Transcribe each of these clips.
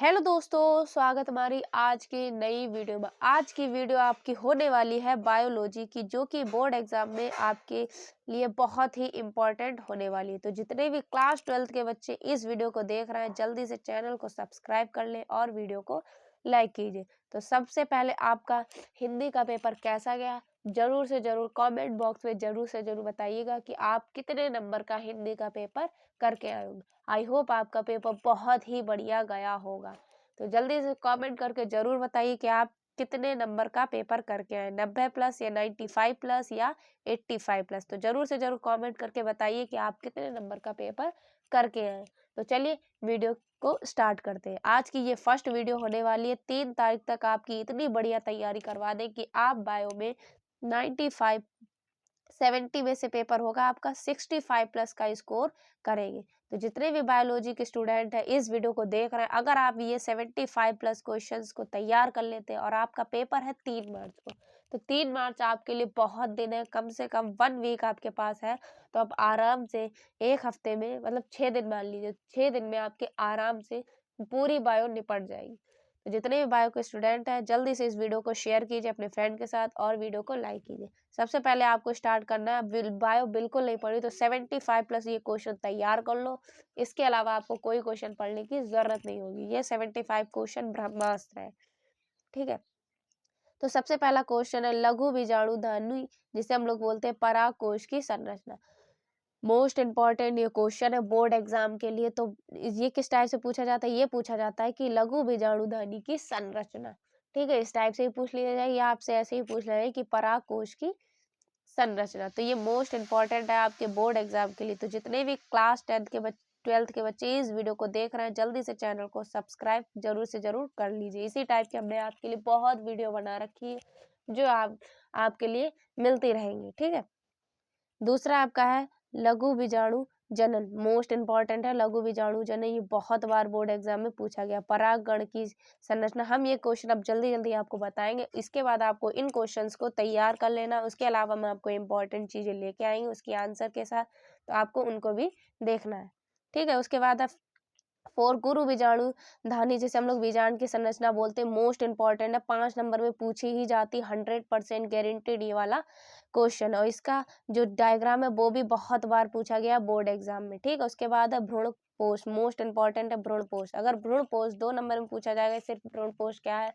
Hello दोस्तों, स्वागत हमारी आज की नई वीडियो में। आज की वीडियो आपकी होने वाली है बायोलॉजी की, जो कि बोर्ड एग्जाम में आपके लिए बहुत ही इम्पोर्टेंट होने वाली है। तो जितने भी क्लास 12th के बच्चे इस वीडियो को देख रहे हैं, जल्दी से चैनल को सब्सक्राइब कर लें और वीडियो को लाइक कीजिए। तो सबसे पहले आपका हिंदी का पेपर कैसा गया, जरूर से जरूर कमेंट बॉक्स में जरूर से जरूर बताइएगा कि आप कितने नंबर का हिंदी का पेपर करके आए होंगे। आई होप आपका पेपर बहुत ही बढ़िया गया होगा। तो जल्दी से कमेंट करके जरूर बताइए कि आप कितने नंबर का पेपर करके आए, 90 प्लस या 95 प्लस या 85 प्लस। तो जरूर से जरूर कमेंट करके बताइए कि आप कितने नंबर का पेपर करके आए। तो चलिए वीडियो को स्टार्ट करते हैं। आज की ये फर्स्ट वीडियो होने वाली है। 3 तारीख तक आपकी इतनी बढ़िया तैयारी करवा दें कि आप बायो में 95 70 में से पेपर होगा आपका 65 प्लस का स्कोर करेंगे। तो जितने भी बायोलॉजी के स्टूडेंट हैं इस वीडियो को देख रहे हैं, अगर आप ये 75 प्लस क्वेश्चंस को तैयार कर लेते हैं और आपका पेपर है 3 मार्च को, तो 3 मार्च आपके लिए बहुत दिन है, कम से कम 1 वीक आपके पास है। तो आप आराम से एक हफ्ते में, मतलब 6 दिन मान लीजिए, 6 दिन में आपके आराम से पूरी बायो निपट जाएगी। तो जितने भी बायो के स्टूडेंट हैं जल्दी से इस वीडियो को शेयर कीजिए अपने फ्रेंड के साथ और वीडियो को लाइक कीजिए। सबसे पहले आपको स्टार्ट करना है, बायो बिल्कुल नहीं पढ़ी तो 75 प्लस ये क्वेश्चन तैयार कर लो। इसके अलावा आपको कोई क्वेश्चन पढ़ने की जरूरत नहीं होगी। ये 75 क्वेश्चन ब्रह्मास्त्र है, ठीक है। तो सबसे पहला क्वेश्चन है लघु बीजाणु धानी, जिसे हम लोग बोलते हैं परागकोश की संरचना। मोस्ट इम्पॉर्टेंट ये क्वेश्चन है बोर्ड एग्जाम के लिए। तो ये किस टाइप से पूछा जाता है, ये पूछा जाता है कि लघु बीजाणुधानी की संरचना, ठीक है, इस टाइप से ही पूछ लिया जाए या आपसे ऐसे ही पूछ लिया जाए कि परागकोश की संरचना। तो ये मोस्ट इम्पॉर्टेंट है आपके बोर्ड एग्जाम के लिए। तो जितने भी क्लास 12th के बच्चे इस वीडियो को देख रहे हैं जल्दी से चैनल को सब्सक्राइब जरूर से जरूर कर लीजिए। इसी टाइप के हमने आपके लिए बहुत वीडियो बना रखी है जो आपके लिए मिलती रहेंगी, ठीक है। दूसरा आपका है लघु बीजाणु जनन। मोस्ट इंपॉर्टेंट है लघु बीजाणु जनन, ये बहुत बार बोर्ड एग्जाम में पूछा गया। परागगण की संरचना, हम ये क्वेश्चन अब जल्दी जल्दी आपको बताएंगे। इसके बाद आपको इन क्वेश्चंस को तैयार कर लेना। उसके अलावा मैं आपको इंपॉर्टेंट चीजें लेके आएंगे उसकी आंसर के साथ, तो आपको उनको भी देखना है, ठीक है। उसके बाद आप फोर गुरु बीजाणु धानी, जिसे हम लोग बीजाणु की संरचना बोलते हैं, मोस्ट इंपॉर्टेंट है, 5 नंबर में पूछी ही जाती, 100% गारंटेड ये वाला क्वेश्चन। और इसका जो डायग्राम है वो भी बहुत बार पूछा गया बोर्ड एग्जाम में, ठीक है। उसके बाद है भ्रूण पोष, मोस्ट इंपॉर्टेंट है भ्रूण पोष। अगर भ्रूण पोष 2 नंबर में पूछा जाएगा सिर्फ भ्रूण पोष क्या है,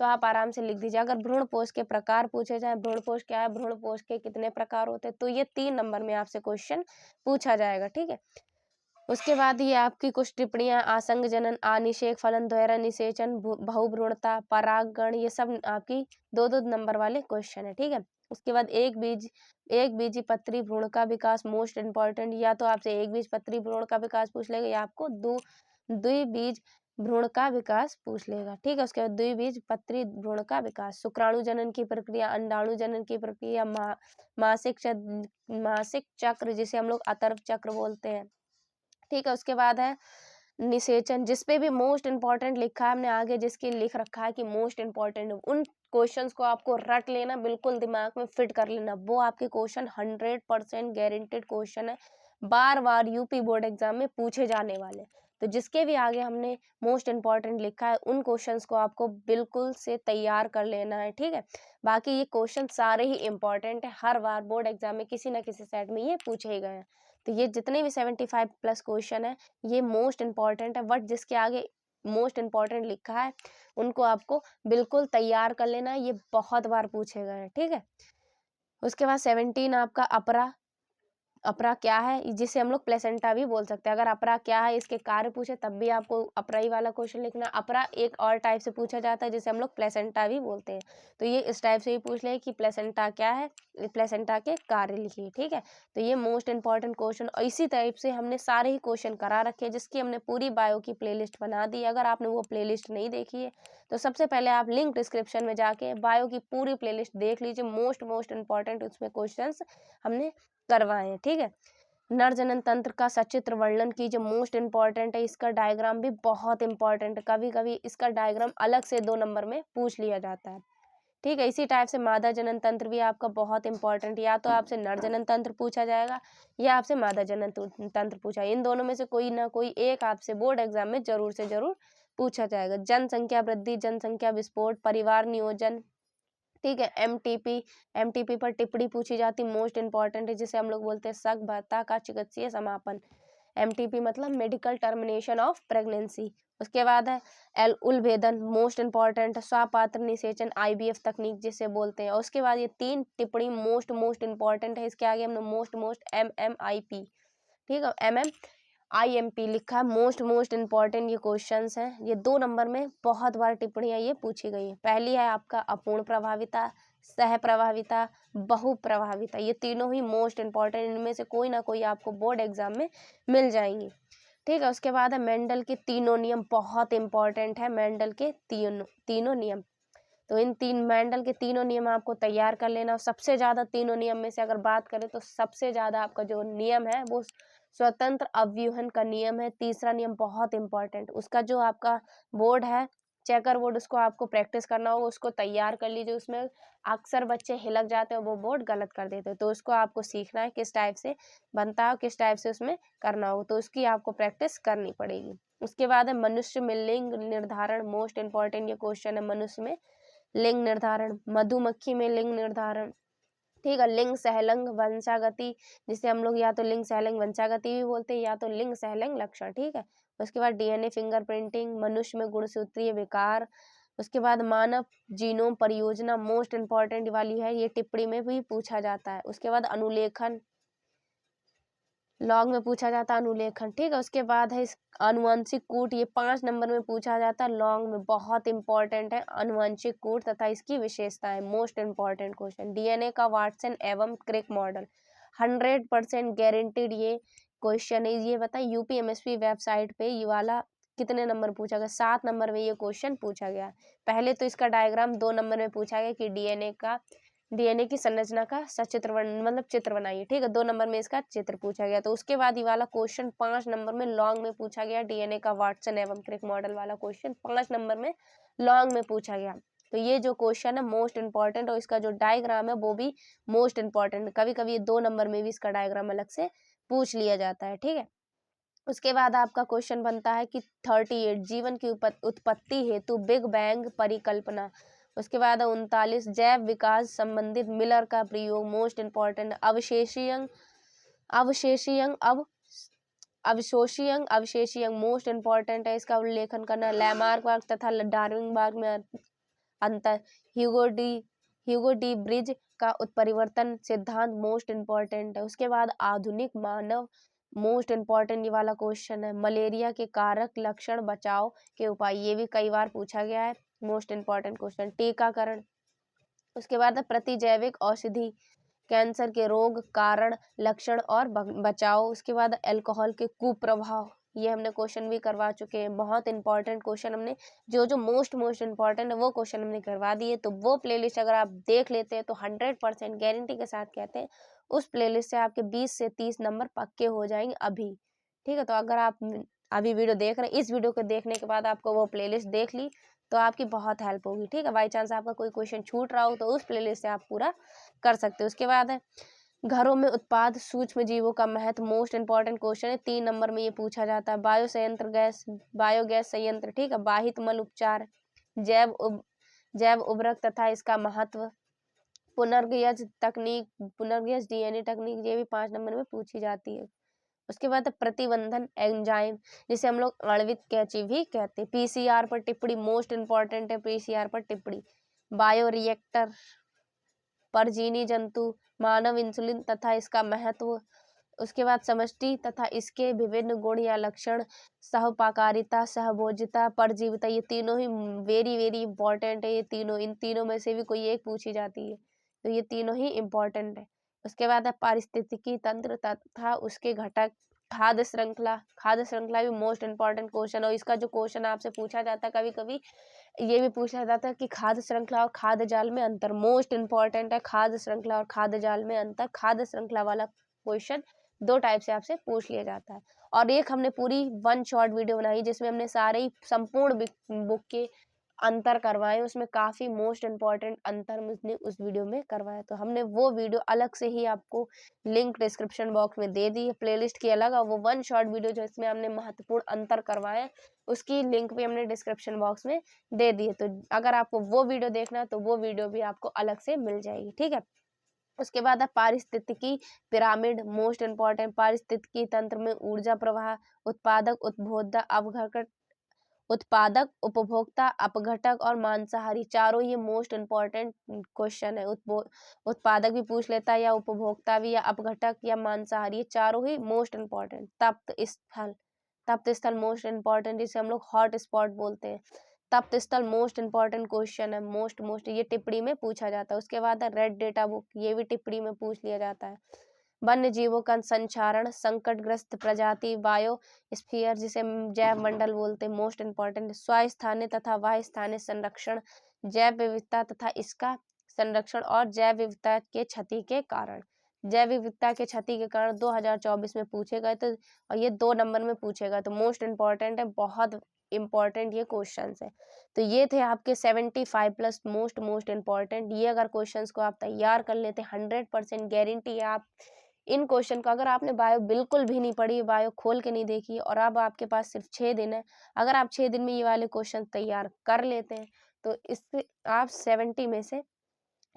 तो आप आराम से लिख दीजिए। अगर भ्रूण पोष के प्रकार पूछे जाए, भ्रूण पोष क्या है, भ्रूण पोष के कितने प्रकार होते हैं, तो ये 3 नंबर में आपसे क्वेश्चन पूछा जाएगा, ठीक है। उसके बाद ये आपकी कुछ टिप्पणियां, आसंग जनन, अनिषेक फलन, द्वैर निषेचन, बहुभ्रूणता, परागगण, ये सब आपकी 2-2 नंबर वाले क्वेश्चन है, ठीक है। उसके बाद एक बीजी पत्री भ्रूण का विकास, मोस्ट इंपॉर्टेंट, या तो आपसे एक बीज पत्री भ्रूण का विकास पूछ लेगा या आपको द्विबीज भ्रूण का विकास पूछ लेगा, ठीक है। उसके बाद द्विबीज पत्री भ्रूण का विकास, शुक्राणु जनन की प्रक्रिया, अंडाणु जनन की प्रक्रिया, मासिक चक्र जिसे हम लोग अतर्व चक्र बोलते हैं, ठीक है। उसके बाद है निषेचन, जिसपे भी मोस्ट इंपॉर्टेंट लिखा है हमने आगे, जिसके लिख रखा है कि मोस्ट इंपॉर्टेंट, उन क्वेश्चंस को आपको रट लेना, बिल्कुल दिमाग में फिट कर लेना। वो आपके क्वेश्चन 100% गारंटेड क्वेश्चन है, बार बार यूपी बोर्ड एग्जाम में पूछे जाने वाले। तो जिसके भी आगे हमने मोस्ट इंपॉर्टेंट लिखा है उन क्वेश्चंस को आपको बिल्कुल से तैयार कर लेना है, ठीक है। बाकी ये क्वेश्चन सारे ही इंपॉर्टेंट है, हर बार बोर्ड एग्जाम में किसी ना किसी सेट में ये पूछे ही गए हैं। तो ये जितने भी 75 प्लस क्वेश्चन है ये मोस्ट इंपॉर्टेंट है, बट जिसके आगे मोस्ट इंपॉर्टेंट लिखा है उनको आपको बिल्कुल तैयार कर लेना है, ये बहुत बार पूछे गए हैं, ठीक है। उसके बाद 17 आपका अपरा। अपरा क्या है, जिसे हम लोग प्लेसेंटा भी बोल सकते हैं। अगर अपरा क्या है इसके कार्य पूछे तब भी आपको अपरा ही वाला क्वेश्चन लिखना। अपरा एक और टाइप से पूछा जाता है जिसे हम लोग प्लेसेंटा भी बोलते हैं। तो ये इस टाइप से ही पूछ ले कि प्लेसेंटा क्या है, प्लेसेंटा के कार्य लिखिए, ठीक है। तो ये मोस्ट इंपॉर्टेंट क्वेश्चन, और इसी टाइप से हमने सारे ही क्वेश्चन करा रखे हैं, जिसकी हमने पूरी बायो की प्लेलिस्ट बना दी। अगर आपने वो प्लेलिस्ट नहीं देखी है तो सबसे पहले आप लिंक डिस्क्रिप्शन में जाके बायो की पूरी प्लेलिस्ट देख लीजिए। मोस्ट इंपॉर्टेंट उसमें क्वेश्चन हमने करवाए हैं, ठीक है। नर जनन तंत्र का सचित्र वर्णन कीजिए, मोस्ट इंपॉर्टेंट है। इसका डायग्राम भी बहुत इंपॉर्टेंट है, कभी कभी इसका डायग्राम अलग से 2 नंबर में पूछ लिया जाता है, ठीक है। इसी टाइप से मादा जनन तंत्र भी आपका बहुत इंपॉर्टेंट, या तो आपसे नर जनन तंत्र पूछा जाएगा या आपसे मादा जनन तंत्र पूछा, इन दोनों में से कोई ना कोई एक आपसे बोर्ड एग्जाम में जरूर से जरूर पूछा जाएगा। जनसंख्या वृद्धि, जनसंख्या विस्फोट, परिवार नियोजन, ठीक है। एमटीपी पर टिप्पणी पूछी जाती, मोस्ट इंपॉर्टेंट है, जिसे हम लोग बोलते हैं सगर्भता का चिकित्सीय समापन। एमटीपी मतलब मेडिकल टर्मिनेशन ऑफ प्रेगनेंसी। उसके बाद है उलभेदन, मोस्ट इंपॉर्टेंट, स्वापात्र निषेचन, आईवीएफ तकनीक जिसे बोलते हैं। और उसके बाद ये 3 टिप्पणी मोस्ट इंपॉर्टेंट है, इसके आगे हमने मोस्ट MMIP, ठीक है, IMP लिखा है। मोस्ट इंपॉर्टेंट ये क्वेश्चंस हैं, ये 2 नंबर में बहुत बार टिप्पणियां ये पूछी गई है। पहली है आपका अपूर्ण प्रभाविता, सह प्रभाविता, बहु प्रभाविता, ये तीनों ही मोस्ट इंपॉर्टेंट, इनमें से कोई ना कोई आपको बोर्ड एग्जाम में मिल जाएंगी, ठीक है। उसके बाद है मेंडल के तीनों नियम, बहुत इंपॉर्टेंट है मेंडल के तीनों नियम। तो इन मेंडल के तीनों नियम आपको तैयार कर लेना। और सबसे ज्यादा तीनों नियम में से अगर बात करें तो सबसे ज्यादा आपका जो नियम है वो स्वतंत्र अव्यूहन का नियम है। तीसरा नियम बहुत इंपॉर्टेंट, उसका जो आपका बोर्ड है चेकर बोर्ड, उसको आपको प्रैक्टिस करना होगा, उसको तैयार कर लीजिए। उसमें अक्सर बच्चे हिलक जाते हैं, वो बोर्ड गलत कर देते हैं, तो उसको आपको सीखना है किस टाइप से बनता है, किस टाइप से उसमें करना हो, तो उसकी आपको प्रैक्टिस करनी पड़ेगी। उसके बाद है मनुष्य में लिंग निर्धारण, मोस्ट इंपॉर्टेंट ये क्वेश्चन है। मनुष्य में लिंग निर्धारण, मधुमक्खी में लिंग निर्धारण, ठीक है। लिंग सहलंग वंशागति, जिसे हम लोग या तो लिंग सहलंग वंशागति भी बोलते हैं या तो लिंग सहलंग लक्षण, ठीक है। उसके बाद डीएनए फिंगरप्रिंटिंग, मनुष्य में गुणसूत्रीय विकार। उसके बाद मानव जीनोम परियोजना, मोस्ट इंपॉर्टेंट वाली है, ये टिप्पणी में भी पूछा जाता है। उसके बाद अनुलेखन, लॉग में पूछा जाता है अनुलेखन, ठीक है। उसके बाद है आनुवंशिक कूट, ये 5 नंबर में पूछा जाता है, लॉन्ग में बहुत इंपॉर्टेंट है अनुवंशिक कूट तथा इसकी विशेषताएं, मोस्ट इंपॉर्टेंट क्वेश्चन। डीएनए का वाटसन एवं क्रिक मॉडल, 100% गारंटीड ये क्वेश्चन है। ये बताए यूपीएमएसपी वेबसाइट पे ये वाला कितने नंबर पूछा गया, 7 नंबर में ये क्वेश्चन पूछा गया। पहले तो इसका डायग्राम 2 नंबर में पूछा गया कि डीएनए की संरचना का सचित्र मतलब चित्र बनाइए, ठीक है। 2 नंबर में इसका चित्र पूछा गया। तो उसके बाद ये वाला क्वेश्चन 5 नंबर में लॉन्ग में पूछा गया, डीएनए का वाटसन एवं क्रिक मॉडल वाला क्वेश्चन 5 नंबर में लॉन्ग में पूछा गया। तो ये जो क्वेश्चन है मोस्ट इंपॉर्टेंट, और इसका जो डायग्राम है वो भी मोस्ट इंपॉर्टेंट, कभी कभी 2 नंबर में भी इसका डायग्राम अलग से पूछ लिया जाता है, ठीक है। उसके बाद आपका क्वेश्चन बनता है कि 38 जीवन की उत्पत्ति हेतु बिग बैंग परिकल्पना। उसके बाद 39 जैव विकास संबंधित मिलर का प्रयोग, मोस्ट इंपॉर्टेंट। अवशोषियंग मोस्ट इंपॉर्टेंट है, इसका उल्लेखन करना। लैमार्क वर्ग तथा डार्विन वर्ग में अंतर, ह्यूगो डी ब्रिज का उत्परिवर्तन सिद्धांत, मोस्ट इंपॉर्टेंट है। उसके बाद आधुनिक मानव, मोस्ट इंपॉर्टेंट ये वाला क्वेश्चन है। मलेरिया के कारक लक्षण बचाव के उपाय, ये भी कई बार पूछा गया है, मोस्ट इंपॉर्टेंट क्वेश्चन। टीकाकरण, उसके बाद प्रतिजैविक औषधि, कैंसर के रोग कारण लक्षण और बचाव। उसके बाद अल्कोहल के कुप्रभाव, ये हमने क्वेश्चन भी करवा चुके हैं, बहुत इंपॉर्टेंट क्वेश्चन हमने जो मोस्ट इंपॉर्टेंट है वो क्वेश्चन हमने करवा दिए। तो वो प्लेलिस्ट अगर आप देख लेते हैं तो 100% गारंटी के साथ कहते हैं उस प्लेलिस्ट से आपके 20 से 30 नंबर पक्के हो जाएंगे अभी, ठीक है। तो अगर आप अभी वीडियो देख रहे हैं, इस वीडियो को देखने के बाद आपको वो प्लेलिस्ट देख ली तो आपकी बहुत हेल्प होगी, ठीक है। बाई चांस आपका कोई क्वेश्चन छूट रहा हो तो उस प्लेलिस्ट से आप पूरा कर सकते हो। उसके बाद है घरों में उत्पाद सूक्ष्म जीवों का महत्व, मोस्ट इंपॉर्टेंट क्वेश्चन है, 3 नंबर में ये पूछा जाता है। बायोगैस संयंत्र, ठीक है। बाहित मल उपचार, जैव उर्वरक तथा इसका महत्व, पुनर्गयज डीएनए तकनीक, ये भी 5 नंबर में पूछी जाती है। उसके बाद प्रतिबंधन एंजाइम, जिसे हम लोग आणविक कैंची भी कहते हैं। पीसीआर पर टिप्पणी, मोस्ट इंपॉर्टेंट है पीसीआर पर टिप्पणी। बायोरिएक्टर, परजीवी जंतु, मानव इंसुलिन तथा इसका महत्व। उसके बाद समष्टि तथा इसके विभिन्न गुण या लक्षण, सहपाकारिता, सहभोज्यता, परजीविता, ये तीनों ही वेरी वेरी इंपॉर्टेंट है। ये तीनों, इन तीनों में से भी कोई एक पूछी जाती है, तो ये तीनों ही इंपॉर्टेंट है। उसके बाद है पारिस्थितिकी तंत्र तथा उसके घटक, खाद्य श्रृंखला भी मोस्ट इंपॉर्टेंट क्वेश्चन। और इसका जो क्वेश्चन आपसे पूछा जाता है कभी कभी ये भी पूछा जाता है कि खाद्य श्रृंखला और खाद्य जाल में अंतर, मोस्ट इंपॉर्टेंट है खाद्य श्रृंखला और खाद्य जाल में अंतर। खाद्य श्रृंखला वाला क्वेश्चन 2 टाइप से आपसे पूछ लिया जाता है। और एक हमने पूरी 1 शॉर्ट वीडियो बनाई जिसमें हमने सारे ही संपूर्ण बुक के अंतर करवाए, उसमें काफ़ी मोस्ट इम्पॉर्टेंट अंतर उसने उस वीडियो में करवाया। तो हमने वो वीडियो अलग से ही आपको लिंक डिस्क्रिप्शन बॉक्स में दे दी है, प्लेलिस्ट की अलग, और वो वन शॉट वीडियो जो इसमें हमने महत्वपूर्ण अंतर करवाए उसकी लिंक भी हमने डिस्क्रिप्शन बॉक्स में दे दी है। तो अगर आपको वो वीडियो देखना है तो वो वीडियो भी आपको अलग से मिल जाएगी, ठीक है। उसके बाद है पारिस्थितिकी पिरामिड, मोस्ट इम्पॉर्टेंट। पारिस्थितिकी तंत्र में ऊर्जा प्रवाह, उत्पादक, उपभोक्ता, अवघटक, उत्पादक, उपभोक्ता, अपघटक और मांसाहारी, चारों ये मोस्ट इम्पॉर्टेंट क्वेश्चन है। उत्पादक भी पूछ लेता है, या उपभोक्ता भी, या अपघटक, या मांसाहारी, ये चारों ही मोस्ट इम्पॉर्टेंट। तप्त स्थल, तप्त स्थल मोस्ट इम्पॉर्टेंट, जिसे हम लोग हॉट स्पॉट बोलते हैं। तप्त स्थल मोस्ट इम्पॉर्टेंट क्वेश्चन है, मोस्ट ये टिप्पणी में पूछा जाता है। उसके बाद है रेड डेटा बुक, ये भी टिप्पणी में पूछ लिया जाता है। वन्य जीवों का संचारण, संकटग्रस्त प्रजाति, बायोस्फीयर जिसे जैव मंडल बोलते हैं, मोस्ट इम्पॉर्टेंट। स्वास्थानीय तथा वायस्थानीय संरक्षण, जैव विविधता तथा इसका संरक्षण, और जैव विविधता के क्षति के कारण। जैव विविधता के क्षति के कारण 2024 में पूछे गए थे, और ये 2 नंबर में पूछे गए, तो मोस्ट इम्पॉर्टेंट है, बहुत इम्पॉर्टेंट ये क्वेश्चन है। तो ये थे आपके 75 प्लस मोस्ट इम्पॉर्टेंट। ये अगर क्वेश्चंस को आप तैयार कर लेते 100% गारंटी है आप इन क्वेश्चन का, अगर आपने बायो बिल्कुल भी नहीं पढ़ी, बायो खोल के नहीं देखी, और अब आपके पास सिर्फ 6 दिन है, अगर आप 6 दिन में ये वाले क्वेश्चन तैयार कर लेते हैं तो इससे आप 70 में से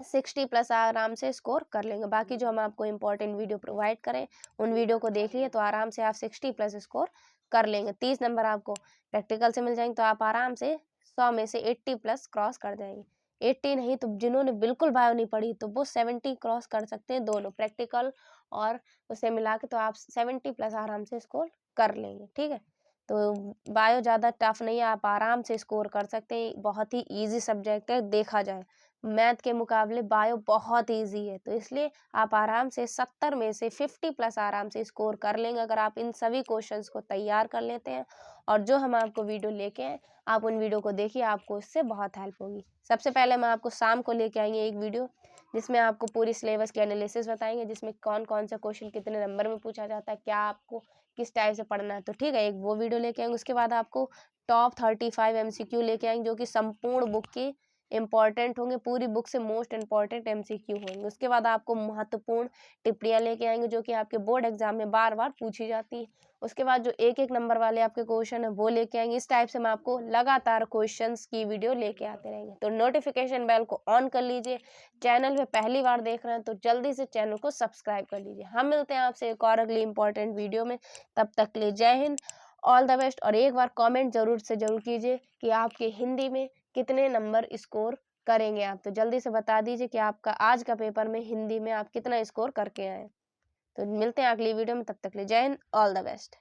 60 प्लस आराम से स्कोर कर लेंगे। बाकी जो हम आपको इम्पोर्टेंट वीडियो प्रोवाइड करें उन वीडियो को देख लिए तो आराम से आप 60 प्लस स्कोर कर लेंगे। 30 नंबर आपको प्रैक्टिकल से मिल जाएंगे, तो आप आराम से 100 में से 80 प्लस क्रॉस कर जाएंगे। 80 नहीं तो जिन्होंने बिल्कुल बायो नहीं पढ़ी तो वो 70 क्रॉस कर सकते हैं, दोनों प्रैक्टिकल और उसे मिला के, तो आप 70 प्लस आराम से स्कोर कर लेंगे, ठीक है। तो बायो ज़्यादा टफ नहीं है, आप आराम से स्कोर कर सकते हैं, बहुत ही ईजी सब्जेक्ट है देखा जाए। मैथ के मुकाबले बायो बहुत इजी है, तो इसलिए आप आराम से 70 में से 50 प्लस आराम से स्कोर कर लेंगे अगर आप इन सभी क्वेश्चंस को तैयार कर लेते हैं। और जो हम आपको वीडियो लेके आए आप उन वीडियो को देखिए, आपको इससे बहुत हेल्प होगी। सबसे पहले हम आपको शाम को लेके आएंगे एक वीडियो जिसमें आपको पूरी सिलेबस की एनालिसिस बताएंगे, जिसमें कौन कौन सा क्वेश्चन कितने नंबर में पूछा जाता है, क्या आपको किस टाइप से पढ़ना है, तो ठीक है, एक वो वीडियो लेके आएंगे। उसके बाद आपको टॉप 35 MCQ लेके आएंगे जो कि संपूर्ण बुक की इंपॉर्टेंट होंगे, पूरी बुक से मोस्ट इंपॉर्टेंट MCQ होंगे। उसके बाद आपको महत्वपूर्ण टिप्पणियां लेके आएंगे जो कि आपके बोर्ड एग्जाम में बार बार पूछी जाती है। उसके बाद जो एक एक नंबर वाले आपके क्वेश्चन है वो लेके आएंगे। इस टाइप से हम आपको लगातार क्वेश्चंस की वीडियो लेके आते रहेंगे। तो नोटिफिकेशन बेल को ऑन कर लीजिए, चैनल पे पहली बार देख रहे हैं तो जल्दी से चैनल को सब्सक्राइब कर लीजिए। हम मिलते हैं आपसे एक और अगली इंपॉर्टेंट वीडियो में, तब तक के लिए जय हिंद, ऑल द बेस्ट। और एक बार कमेंट जरूर से जरूर कीजिए कि आपके हिंदी में कितने नंबर स्कोर करेंगे आप, तो जल्दी से बता दीजिए कि आपका आज का पेपर में हिंदी में आप कितना स्कोर करके आए। तो मिलते हैं अगली वीडियो में, तब तक के लिए जय हिंद, ऑल द बेस्ट।